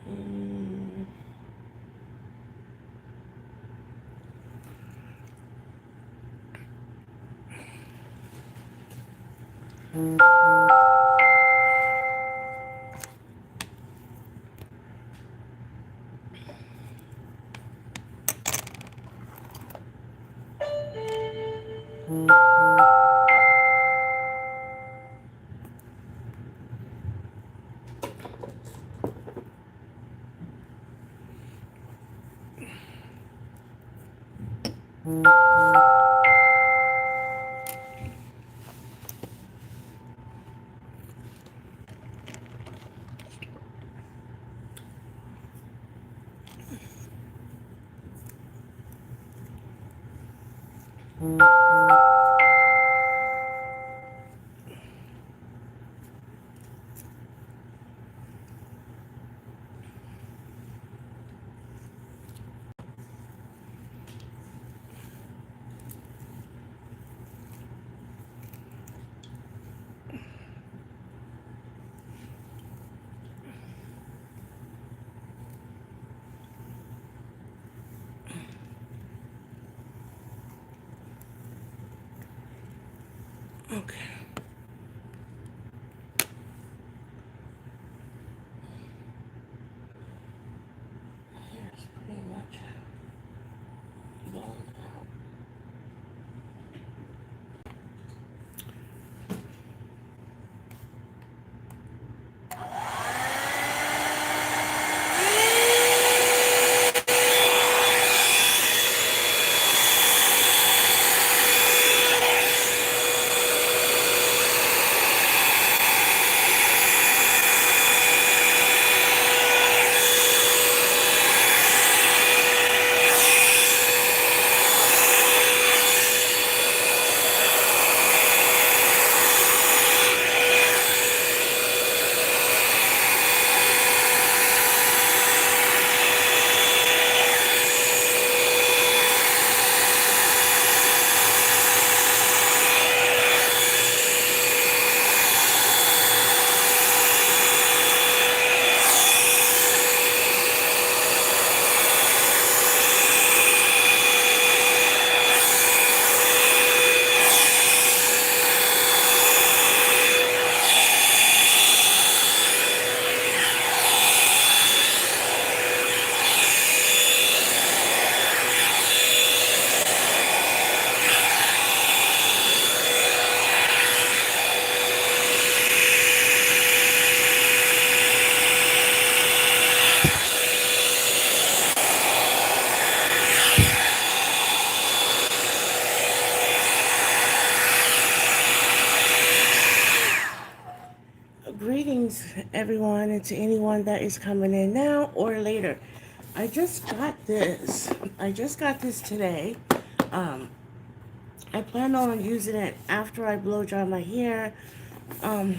Mm. Okay. Here's pretty much blown out. Greetings, everyone, and to anyone that is coming in now or later. I just got this. I just got this today. Um, I plan on using it after I blow dry my hair. Um,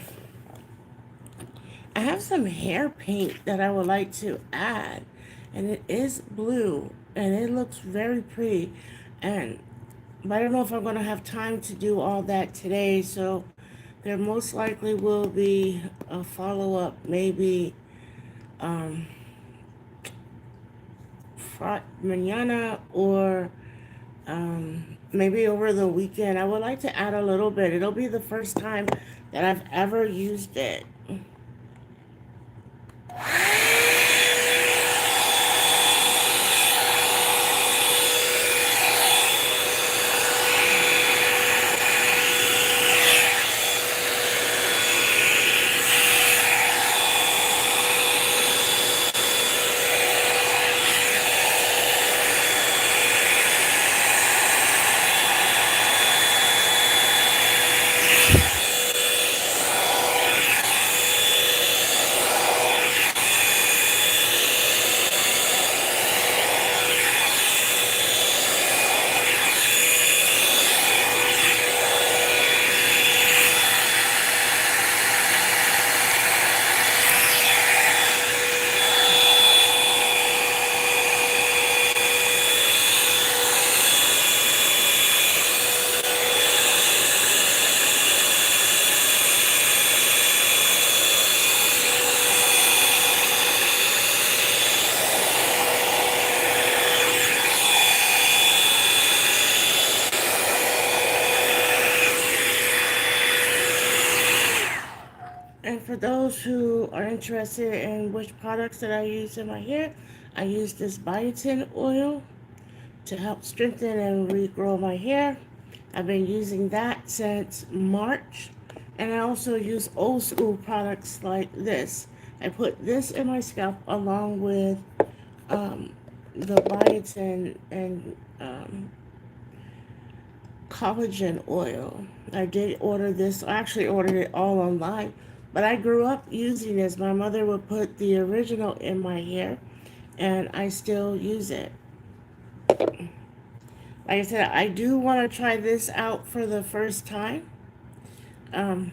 I have some hair paint that I would like to add, and it is blue, and it looks very pretty. And but I don't know if I'm gonna have time to do all that today, so there most likely will be a follow up, maybe um, mañana or maybe over the weekend. I would like to add a little bit. It'll be the first time that I've ever used it. those who are interested in which products that I use in my hair, I use this biotin oil to help strengthen and regrow my hair. I've been using that since March. And I also use old school products like this. I put this in my scalp along with um, the biotin and collagen oil. I did order this. I actually ordered it all online. But I grew up using this. My mother would put the original in my hair, and I still use it. Like I said, I do want to try this out for the first time, um,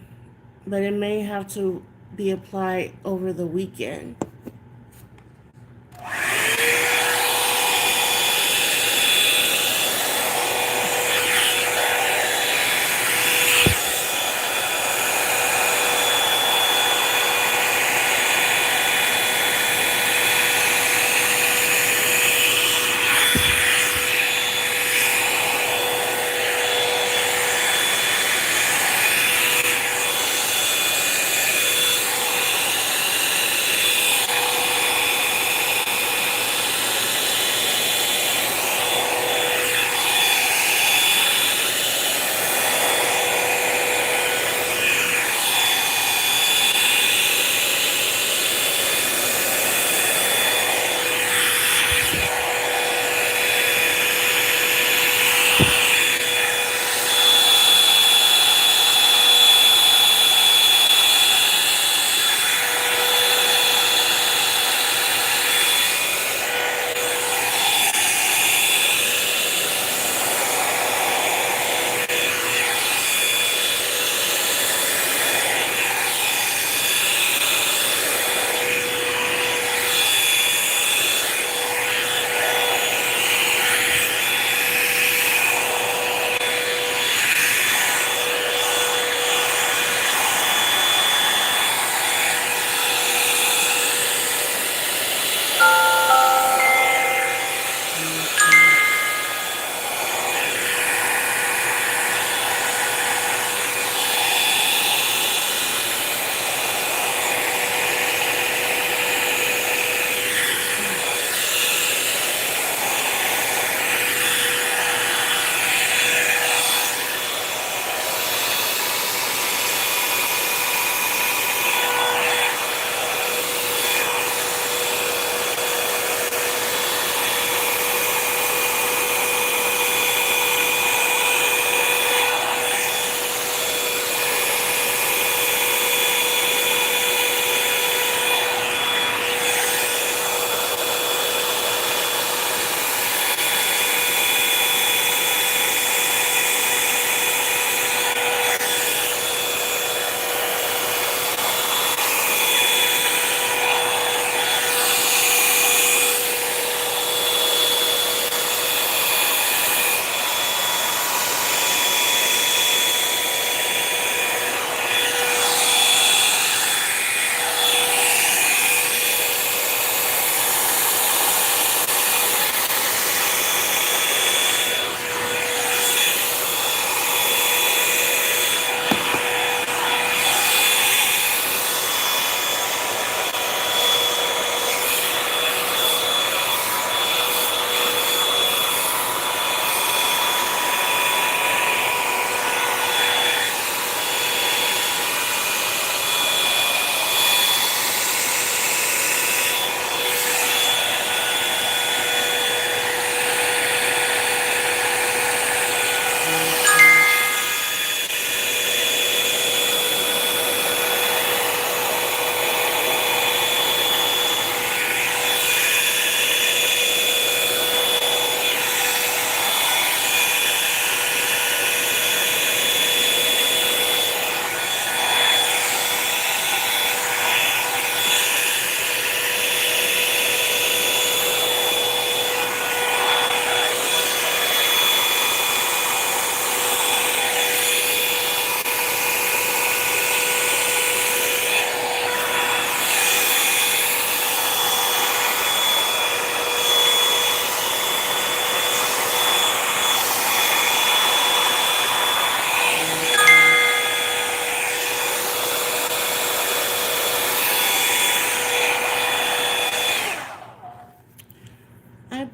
but it may have to be applied over the weekend.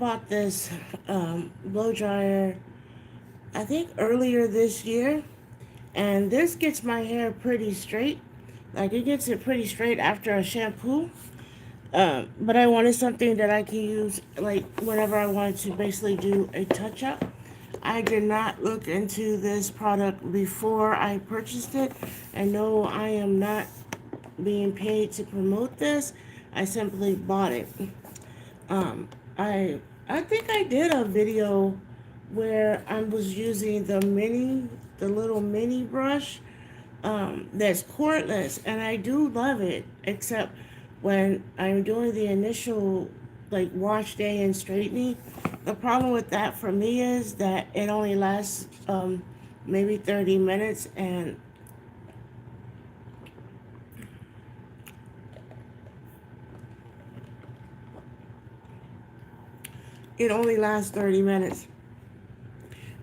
bought this blow dryer, I think earlier this year, and this gets my hair pretty straight. Like it gets it pretty straight after a shampoo. But I wanted something that I can use like whenever I wanted to basically do a touch up. I did not look into this product before I purchased it, and no, I am not being paid to promote this. I simply bought it. Um, I think I did a video where I was using the little mini brush that's cordless, and I do love it. Except when I'm doing the initial like wash day and straightening, the problem with that for me is that it only lasts maybe 30 minutes, and it only lasts 30 minutes.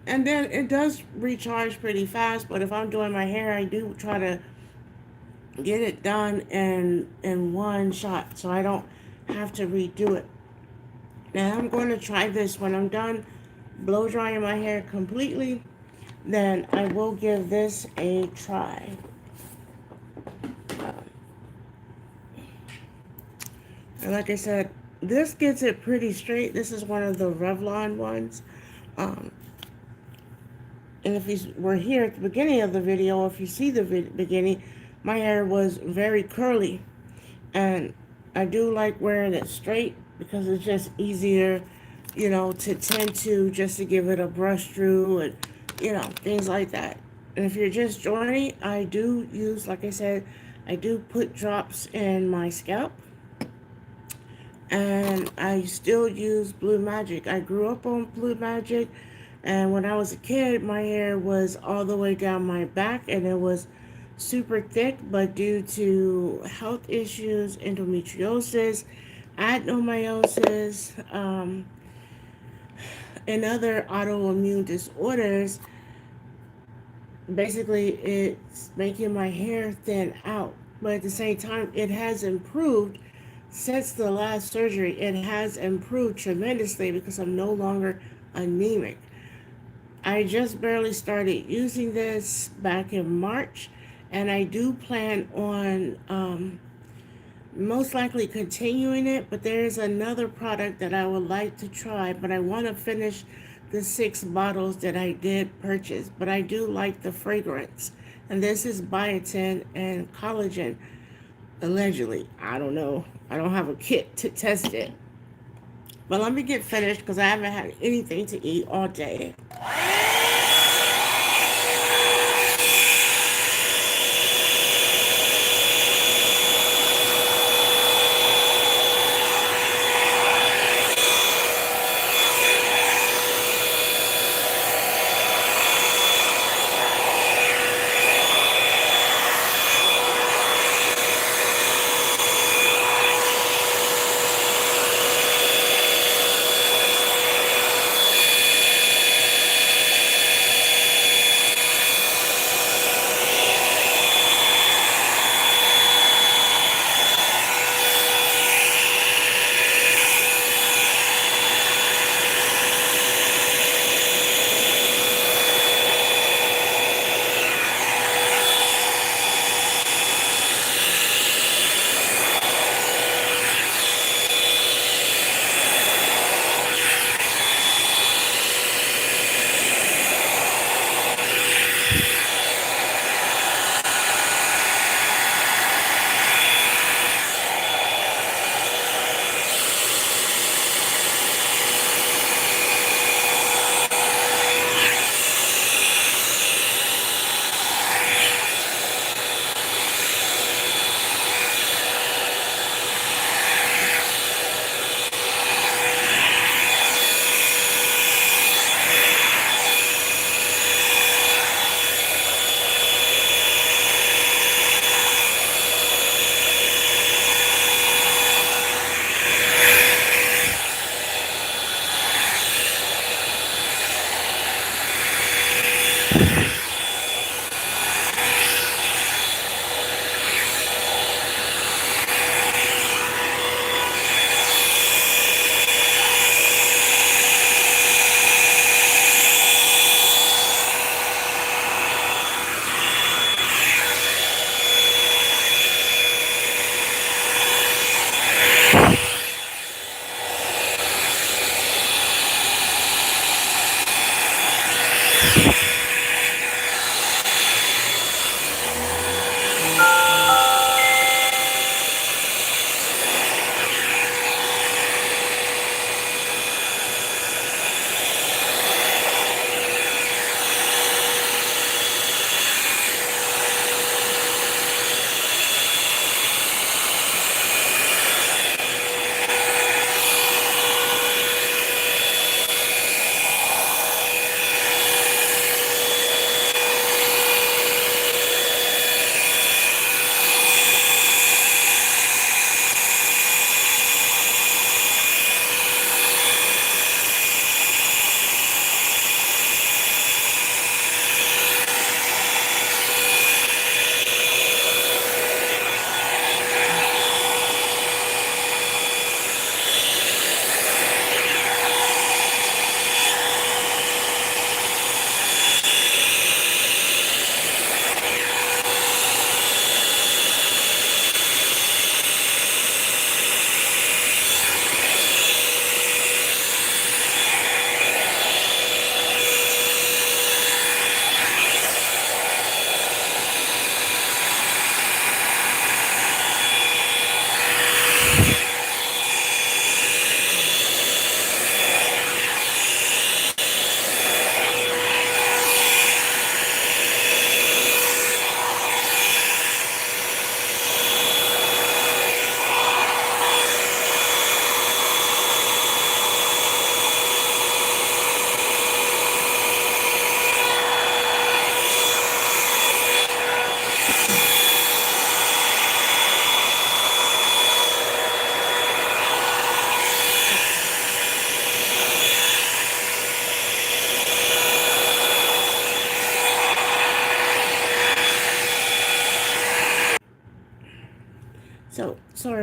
And then it does recharge pretty fast, but if I'm doing my hair, I do try to get it done in one shot so I don't have to redo it. Now I'm going to try this when I'm done blow drying my hair completely. Then I will give this a try. And like I said, this gets it pretty straight. This is one of the Revlon ones. Um, and if you were here at the beginning of the video, if you see the beginning, my hair was very curly. And I do like wearing it straight because it's just easier, to tend to, just to give it a brush through and, things like that. And if you're just joining, I do use, like I said, I do put drops in my scalp. And I still use Blue Magic. I grew up on Blue Magic, and when I was a kid, my hair was all the way down my back, and it was super thick, but due to health issues, endometriosis, adenomyosis, and other autoimmune disorders, basically it's making my hair thin out. But at the same time, it has improved since the last surgery. It has improved tremendously because I'm no longer anemic. I just barely started using this back in March, and I do plan on most likely continuing it, but there is another product that I would like to try, but I want to finish the 6 bottles that I did purchase. But I do like the fragrance, and this is biotin and collagen, allegedly. I don't know. I don't have a kit to test it. But let me get finished because I haven't had anything to eat all day.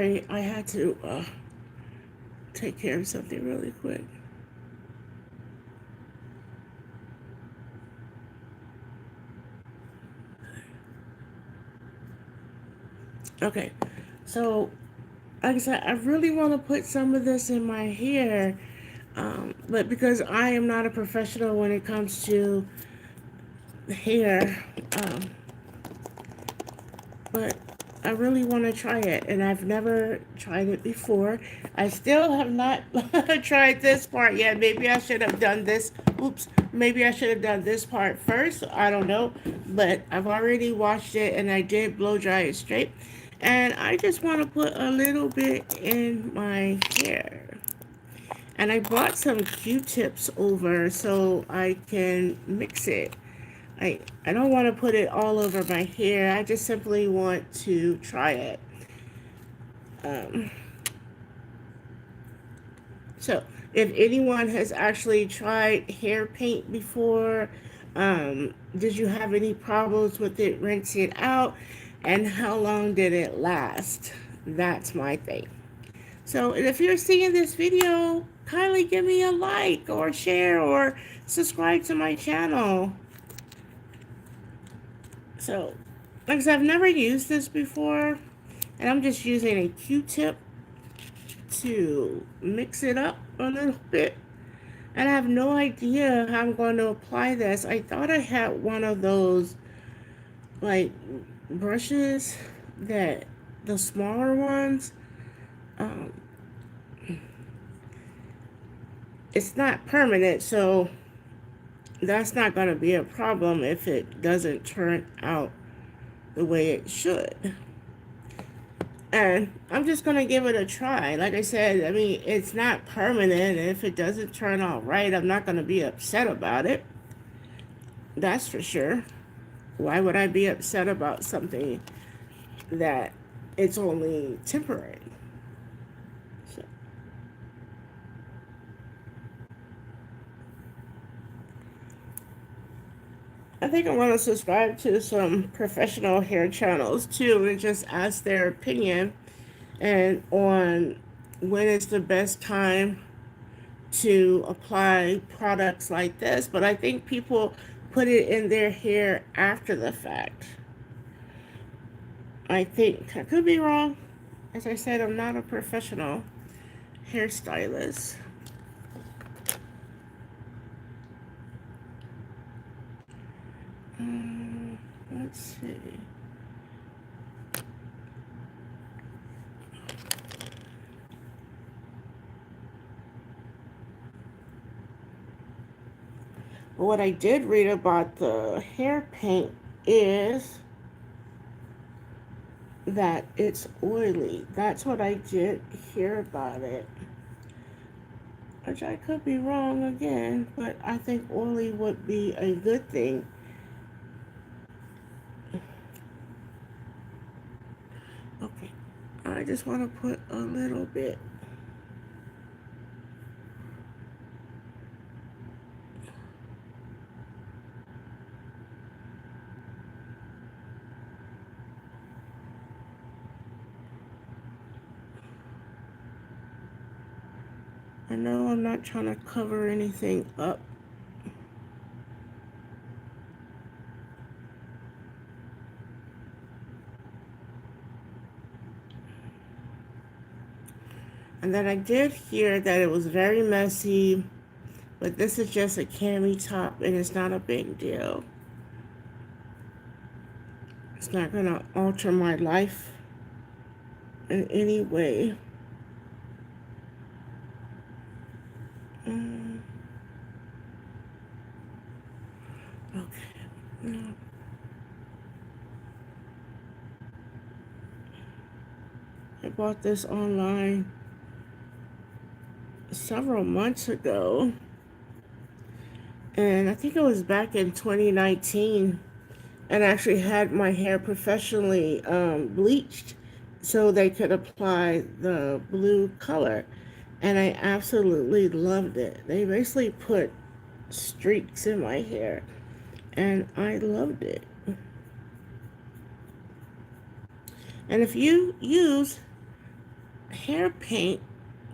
sorry. I had to take care of something really quick. Okay, so like I said, I really want to put some of this in my hair, but because I am not a professional when it comes to hair, but I really want to try it, and I've never tried it before. I still have not tried this part yet. Maybe I should have done this. Oops. Maybe I should have done this part first. I don't know. But I've already washed it, and I did blow dry it straight. And I just want to put a little bit in my hair. And I brought some Q-tips over so I can mix it. I don't want to put it all over my hair. I just simply want to try it. Um, so if anyone has actually tried hair paint before, did you have any problems with it? Rinse it out, and how long did it last? That's my thing. So if you're seeing this video, kindly give me a like or share or subscribe to my channel. So, like I said, I've never used this before, and I'm just using a Q-tip to mix it up a little bit. And I have no idea how I'm going to apply this. I thought I had one of those, like, brushes that, the smaller ones. Um, it's not permanent, so that's not going to be a problem if it doesn't turn out the way it should. And I'm just going to give it a try. Like I said, I mean, it's not permanent. If it doesn't turn out right, I'm not going to be upset about it. That's for sure. Why would I be upset about something that it's only temporary? So, I think I want to subscribe to some professional hair channels too and just ask their opinion and on when is the best time to apply products like this. But I think people put it in their hair after the fact. I think. I could be wrong. As I said, I'm not a professional hairstylist. Let's see. What I did read about the hair paint is that it's oily. That's what I did hear about it. Which I could be wrong again, but I think oily would be a good thing. Okay, I just want to put a little bit. I know I'm not trying to cover anything up. And then I did hear that it was very messy, but this is just a cami top and it's not a big deal. It's not going to alter my life in any way. Okay. No. I bought this online several months ago. And I think it was back in 2019. And I actually had my hair professionally bleached so they could apply the blue color. And I absolutely loved it. They basically put streaks in my hair. And I loved it. And if you use hair paint,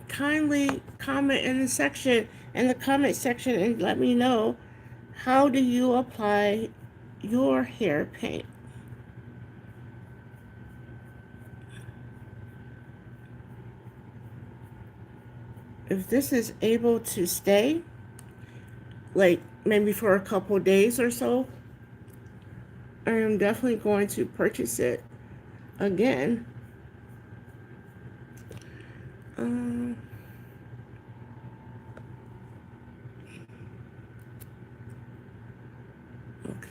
kindly comment in the comment section and let me know, how do you apply your hair paint? If this is able to stay, like maybe for a couple days or so, I am definitely going to purchase it again. Um, okay.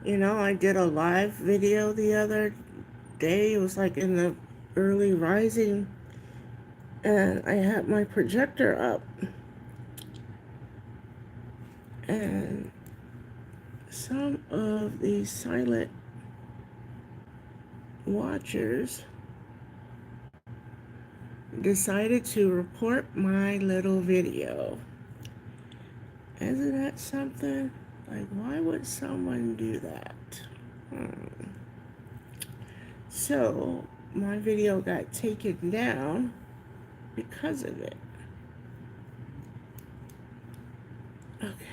You know, I did a live video the other day. It was like in the early rising, and I had my projector up, and some of the silent watchers decided to report my little video. Isn't that something? Like, why would someone do that? Hmm. So, my video got taken down because of it. Okay.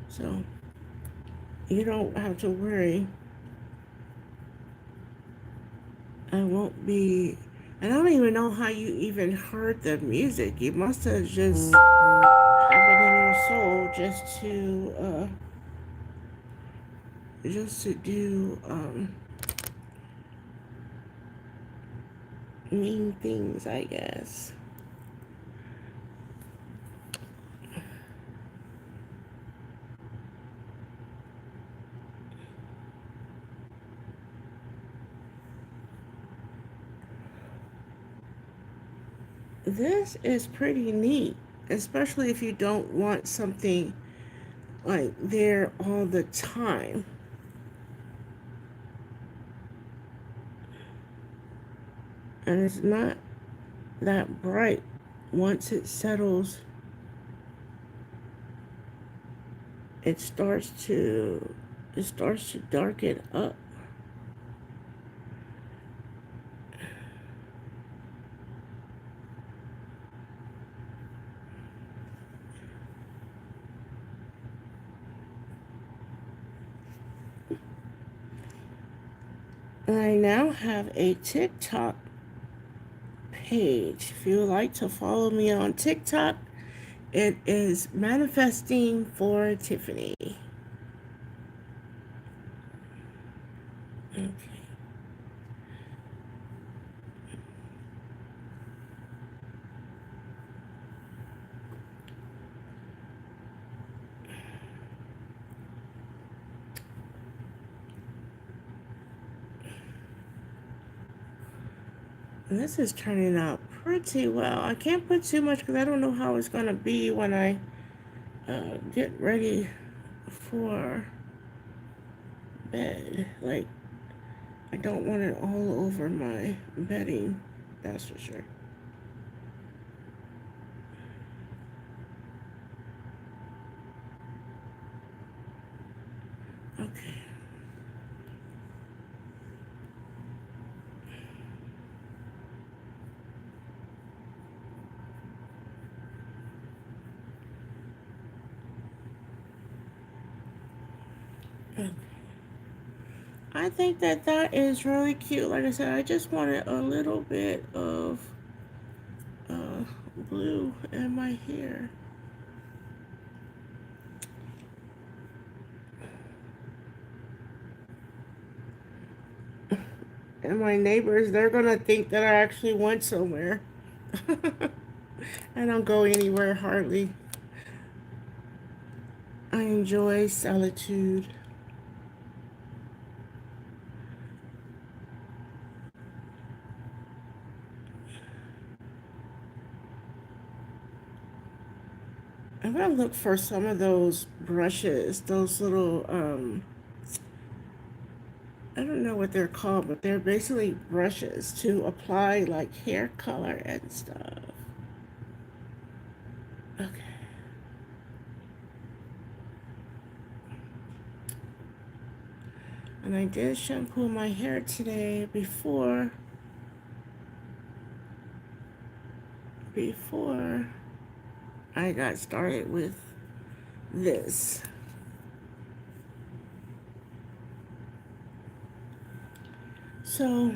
So, you don't have to worry. I won't be. I don't even know how you even heard the music. You must have just have it in your soul just to do mean things, I guess. This is pretty neat, especially if you don't want something like there all the time. And it's not that bright. Once it settles, it starts to darken up. I now have a TikTok page. If you would like to follow me on TikTok, it is Manifesting for Tiffany. Okay. This is turning out pretty well. I can't put too much because I don't know how it's going to be when I get ready for bed. Like, I don't want it all over my bedding, that's for sure. Okay. Okay. I think that that is really cute. Like I said, I just wanted a little bit of uh, blue in my hair. And my neighbors, they're gonna think that I actually went somewhere. I don't go anywhere hardly. I enjoy solitude. I'm gonna look for some of those brushes, those little I don't know what they're called, but they're basically brushes to apply like hair color and stuff. Okay. And I did shampoo my hair today before I got started with this. So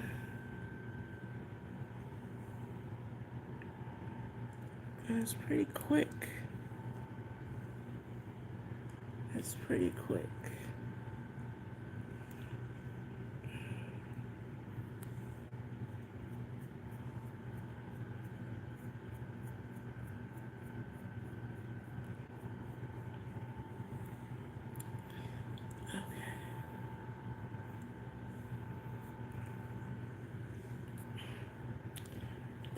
that's pretty quick. That's pretty quick.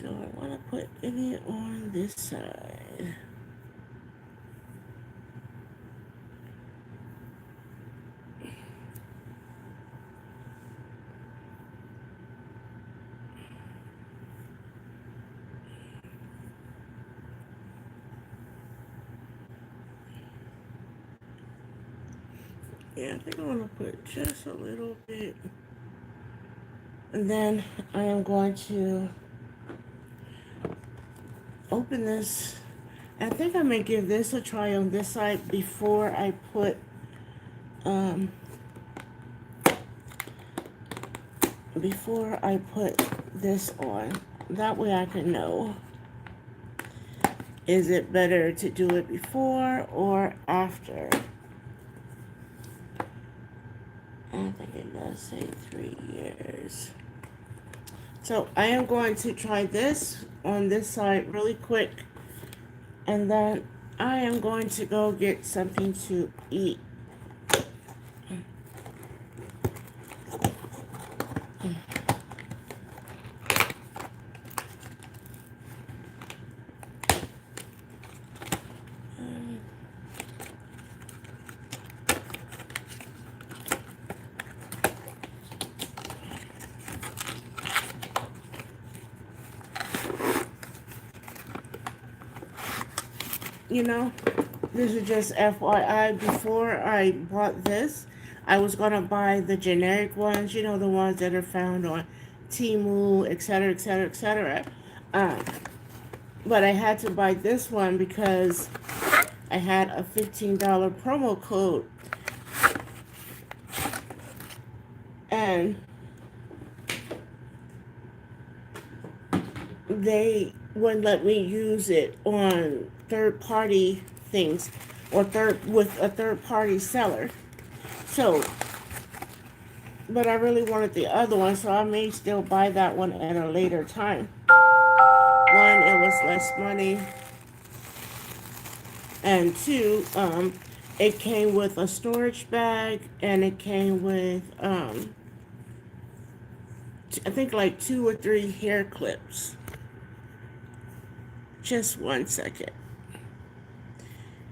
Don't want to put any on this side. Yeah, I think I want to put just a little bit. And then I am going to open this. I think I'm going to give this a try on this side before I put um, this on. That way I can know, is it better to do it before or after? I think it does say 3 years. So I am going to try this on this side really quick, and then I am going to go get something to eat. You know, this is just FYI. Before I bought this, I was going to buy the generic ones, you know, the ones that are found on Temu, etc., etc., etc. But I had to buy this one because I had a $15 promo code. And they wouldn't let me use it on third party things or with a third party seller. So, but I really wanted the other one, so I may still buy that one at a later time. One, it was less money, and two, it came with a storage bag, and it came with I think like 2 or 3 hair clips. Just 1 second.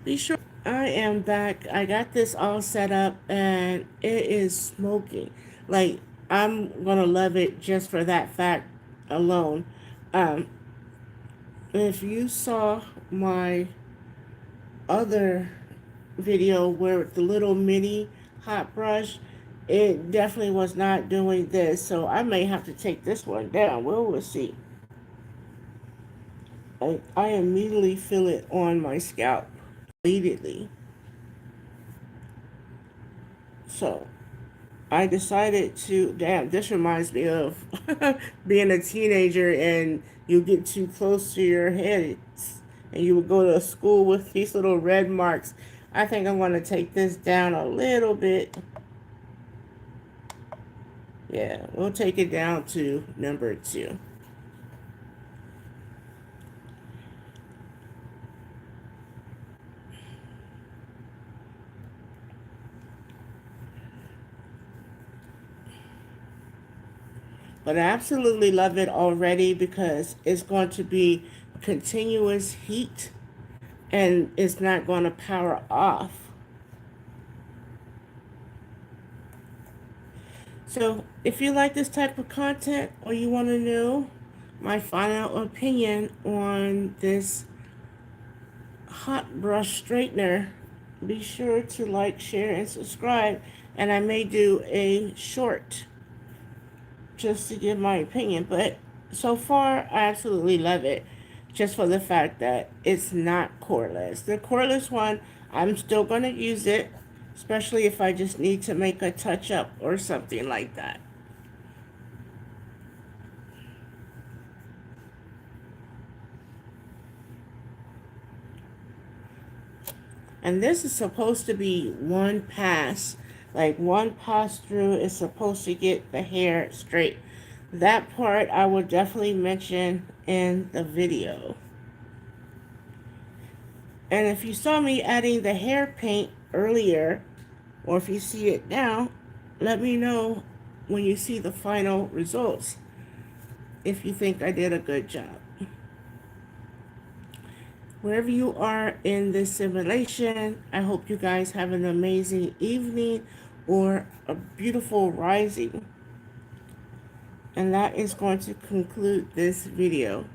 Be sure. I am back. I got this all set up and it is smoking. Like, I'm gonna love it just for that fact alone. Um, if you saw my other video where the little mini hot brush, it definitely was not doing this. So I may have to take this one down. We'll see. I immediately feel it on my scalp. Immediately. So I decided to, damn, this reminds me of being a teenager and you get too close to your head and you would go to school with these little red marks. I think I'm going to take this down a little bit. Yeah, we'll take it down to number 2. But I absolutely love it already because it's going to be continuous heat and it's not going to power off. So if you like this type of content or you want to know my final opinion on this hot brush straightener, be sure to like, share, and subscribe. And I may do a short just to give my opinion. But so far, I absolutely love it. Just for the fact that it's not cordless. The cordless one, I'm still going to use it, especially if I just need to make a touch up or something like that. And this is supposed to be one pass. Like one pass through is supposed to get the hair straight. That part I will definitely mention in the video. And if you saw me adding the hair paint earlier, or if you see it now, let me know when you see the final results if you think I did a good job. Wherever you are in this simulation, I hope you guys have an amazing evening or a beautiful rising. And that is going to conclude this video.